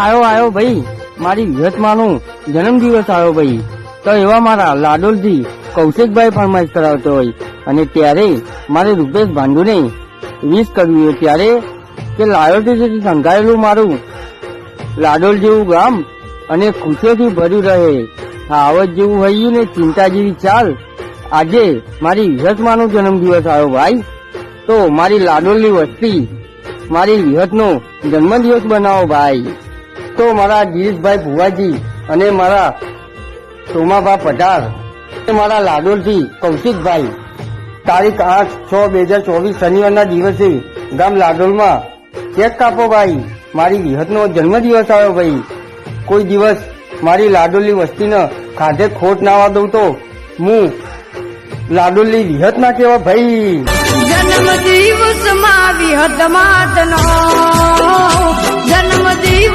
આવ્યો ભાઈ, મારી વિહતમાનું જન્મદિવસ આવ્યો ભાઈ. તો એવા મારા લાડોલથી કૌશિકભાઈ ફરમાઈશ કરાવતો હોય અને ત્યારે મારે રૂપેશ ભાંડુને વિશ કરવી હોય ત્યારે કે લાડોલથી સંકળાયેલું મારું લાડોલ જેવું ગામ અને ખુશીઓથી ભર્યું રહે, આવત જેવું હૈયું ને ચિંતા જેવી ચાલ. આજે મારી વિહતમાનો જન્મદિવસ આવ્યો ભાઈ, તો મારી લાડોલની વસ્તી મારી વિહતનો જન્મદિવસ બનાવો ભાઈ. તો મારા ગિરીશભાઈ ભુવાજી અને મારા સોમાભા પઢાર, મારા લાડોલથી કૌશિકભાઈ તારીખ 8/6/2024 શનિવારના દિવસે ગામ લાડોલમાં કેક કાપો ભાઈ. મારી વિહતનો જન્મદિવસ આવ્યો ભાઈ. કોઈ દિવસ મારી લાડોલની વસ્તીને ખાધે ખોટ ના આવવા દઉં તો હું લાડોલની વિહત ના કેવા ભાઈ. જન્મદિવસ માં વિહત માતનો જન્મદિવસ